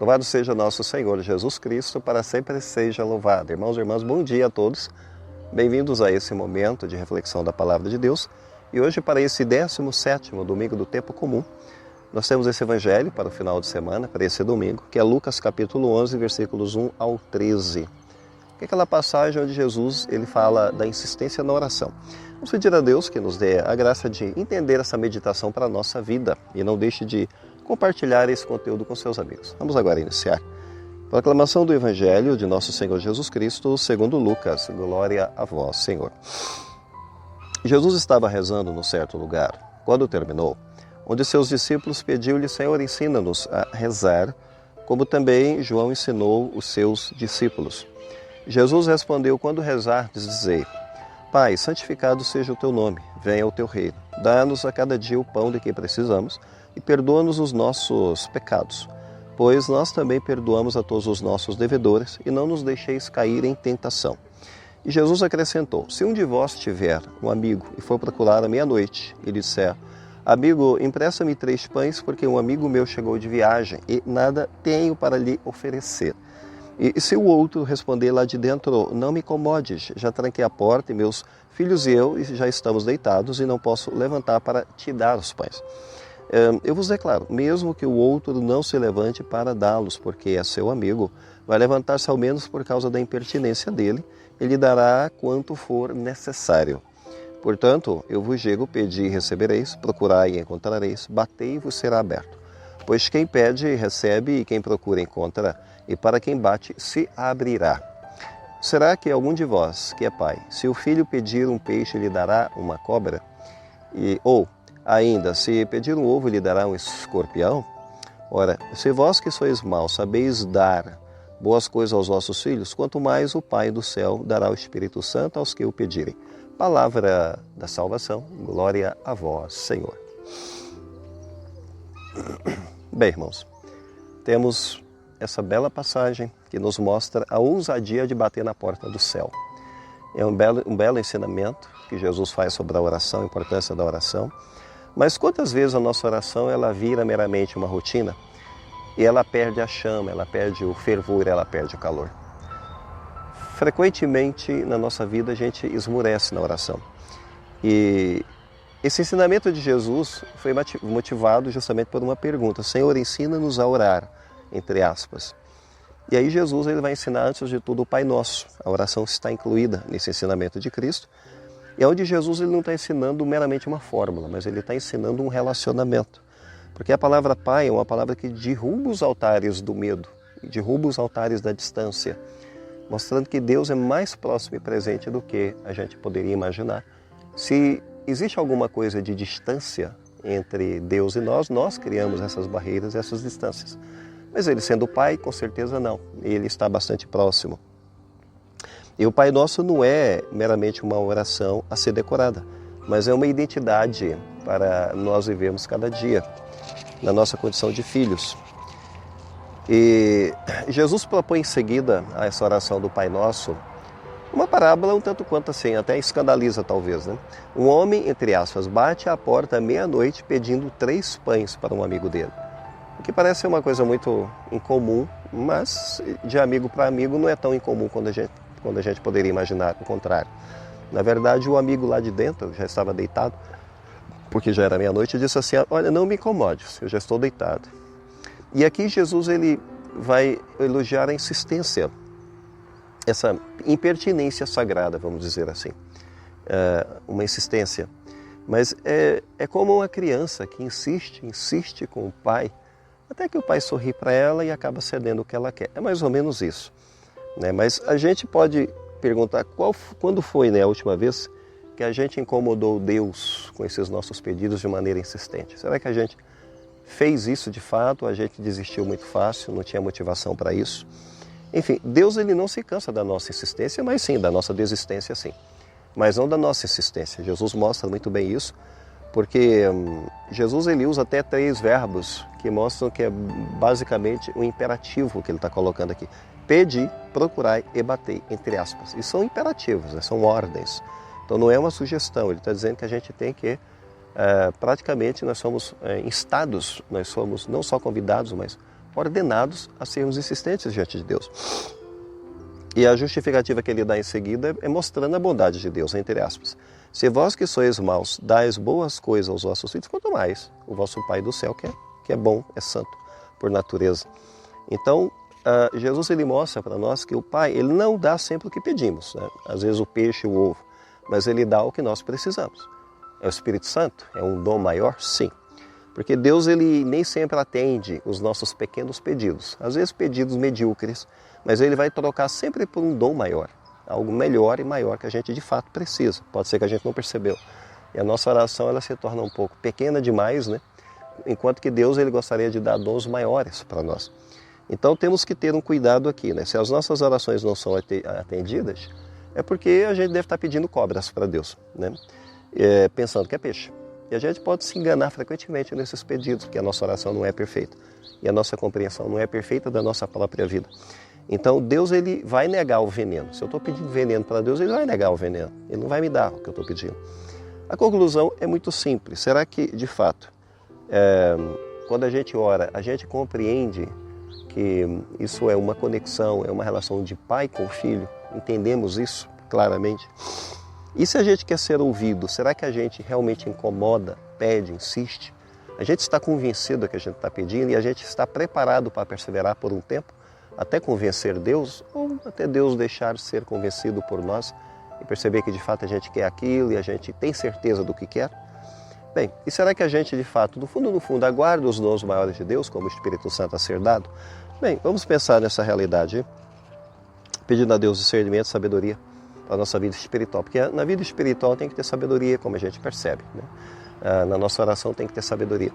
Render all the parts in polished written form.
Louvado seja nosso Senhor Jesus Cristo, para sempre seja louvado. Irmãos e irmãs, bom dia a todos. Bem-vindos a esse momento de reflexão da Palavra de Deus. E hoje, para esse 17º domingo do tempo comum, nós temos esse evangelho para o final de semana, para esse domingo, que é Lucas capítulo 11, versículos 1 ao 13. Que é aquela passagem onde Jesus ele fala da insistência na oração. Vamos pedir a Deus que nos dê a graça de entender essa meditação para a nossa vida e não deixe de compartilhar esse conteúdo com seus amigos. Vamos agora iniciar. Proclamação do Evangelho de nosso Senhor Jesus Cristo, segundo Lucas. Glória a vós, Senhor. Jesus estava rezando num certo lugar. Quando terminou, onde seus discípulos pediu-lhe: Senhor, ensina-nos a rezar, como também João ensinou os seus discípulos. Jesus respondeu: quando rezardes, dizei: Pai, santificado seja o teu nome, venha o teu reino. Dá-nos a cada dia o pão de que precisamos e perdoa-nos os nossos pecados, pois nós também perdoamos a todos os nossos devedores, e não nos deixeis cair em tentação. E Jesus acrescentou: se um de vós tiver um amigo e for procurar à meia-noite e disser: Amigo, empresta-me 3 pães, porque um amigo meu chegou de viagem e nada tenho para lhe oferecer. E se o outro responder lá de dentro: não me incomodes, já tranquei a porta e meus filhos e eu já estamos deitados e não posso levantar para te dar os pães. Eu vos declaro, mesmo que o outro não se levante para dá-los, porque é seu amigo, vai levantar-se ao menos por causa da impertinência dele, e lhe dará quanto for necessário. Portanto, eu vos digo: pedi e recebereis, procurai e encontrareis, batei e vos será aberto. Pois quem pede, recebe, e quem procura, encontra, e para quem bate, se abrirá. Será que algum de vós, que é pai, se o filho pedir um peixe, lhe dará uma cobra? Ou, ainda, se pedir um ovo, lhe dará um escorpião? Ora, se vós que sois maus sabeis dar boas coisas aos vossos filhos, quanto mais o Pai do céu dará o Espírito Santo aos que o pedirem. Palavra da salvação, glória a vós, Senhor. Bem, irmãos, temos essa bela passagem que nos mostra a ousadia de bater na porta do céu. É um belo ensinamento que Jesus faz sobre a oração, a importância da oração. Mas quantas vezes a nossa oração ela vira meramente uma rotina e ela perde a chama, ela perde o fervor, ela perde o calor? Frequentemente na nossa vida a gente esmurece na oração. E esse ensinamento de Jesus foi motivado justamente por uma pergunta: Senhor, ensina-nos a orar, entre aspas. E aí Jesus ele vai ensinar antes de tudo o Pai Nosso. A oração está incluída nesse ensinamento de Cristo. E é onde Jesus ele não está ensinando meramente uma fórmula, mas ele está ensinando um relacionamento. Porque a palavra Pai é uma palavra que derruba os altares do medo, derruba os altares da distância, mostrando que Deus é mais próximo e presente do que a gente poderia imaginar. Se existe alguma coisa de distância entre Deus e nós criamos essas barreiras, essas distâncias. Mas ele sendo Pai, com certeza não. Ele está bastante próximo. E o Pai Nosso não é meramente uma oração a ser decorada, mas é uma identidade para nós vivermos cada dia, na nossa condição de filhos. E Jesus propõe em seguida a essa oração do Pai Nosso uma parábola um tanto quanto assim, até escandaliza talvez, né? Um homem, entre aspas, bate à porta à meia-noite pedindo 3 pães para um amigo dele. O que parece ser uma coisa muito incomum, mas de amigo para amigo não é tão incomum quando a gente poderia imaginar o contrário. Na verdade, o amigo lá de dentro já estava deitado, porque já era meia-noite, e disse assim: olha, não me incomodes, eu já estou deitado. E aqui Jesus ele vai elogiar a insistência, essa impertinência sagrada, vamos dizer assim, uma insistência. Mas é como uma criança que insiste com o pai, até que o pai sorri para ela e acaba cedendo o que ela quer. É mais ou menos isso, né? Mas a gente pode perguntar quando foi, né, a última vez que a gente incomodou Deus com esses nossos pedidos de maneira insistente. Será que a gente fez isso de fato? A gente desistiu muito fácil, não tinha motivação para isso? Enfim, Deus ele não se cansa da nossa insistência, mas sim da nossa desistência, sim. Mas não da nossa insistência. Jesus mostra muito bem isso, porque Jesus ele usa até 3 verbos que mostram que é basicamente um imperativo que ele está colocando aqui. Pedi, procurai e batei, entre aspas. E são imperativos, né? São ordens. Então não é uma sugestão, ele está dizendo que a gente tem que, praticamente nós somos instados, nós somos não só convidados, mas ordenados a sermos insistentes diante de Deus. E a justificativa que ele dá em seguida é mostrando a bondade de Deus, entre aspas. Se vós que sois maus dais boas coisas aos vossos filhos, quanto mais o vosso Pai do céu, que é bom, é santo por natureza. Então, Jesus ele mostra para nós que o Pai ele não dá sempre o que pedimos, né? Às vezes o peixe, o ovo, mas ele dá o que nós precisamos. É o Espírito Santo? É um dom maior? Sim. Porque Deus ele nem sempre atende os nossos pequenos pedidos. Às vezes pedidos medíocres, mas ele vai trocar sempre por um dom maior. Algo melhor e maior que a gente de fato precisa. Pode ser que a gente não percebeu. E a nossa oração ela se torna um pouco pequena demais, né? Enquanto que Deus ele gostaria de dar dons maiores para nós. Então temos que ter um cuidado aqui, né? Se as nossas orações não são atendidas, é porque a gente deve estar pedindo cobras para Deus, né? Pensando que é peixe. E a gente pode se enganar frequentemente nesses pedidos, porque a nossa oração não é perfeita. E a nossa compreensão não é perfeita da nossa própria vida. Então Deus ele vai negar o veneno. Se eu estou pedindo veneno para Deus, ele vai negar o veneno. Ele não vai me dar o que eu estou pedindo. A conclusão é muito simples. Será que, de fato, quando a gente ora, a gente compreende que isso é uma conexão, é uma relação de pai com filho? Entendemos isso claramente? E se a gente quer ser ouvido, será que a gente realmente incomoda, pede, insiste? A gente está convencido do que a gente está pedindo e a gente está preparado para perseverar por um tempo, até convencer Deus, ou até Deus deixar de ser convencido por nós e perceber que de fato a gente quer aquilo e a gente tem certeza do que quer? Bem, e será que a gente de fato, no fundo, aguarda os dons maiores de Deus, como o Espírito Santo a ser dado? Bem, vamos pensar nessa realidade, pedindo a Deus discernimento e sabedoria para a nossa vida espiritual, porque na vida espiritual tem que ter sabedoria, como a gente percebe, né? Na nossa oração tem que ter sabedoria.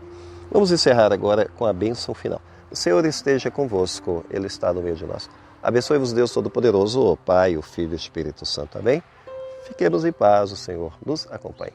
Vamos encerrar agora com a bênção final. O Senhor esteja convosco, Ele está no meio de nós. Abençoe-vos Deus Todo-Poderoso, o Pai, o Filho e o Espírito Santo. Amém? Fiquemos em paz, o Senhor nos acompanhe.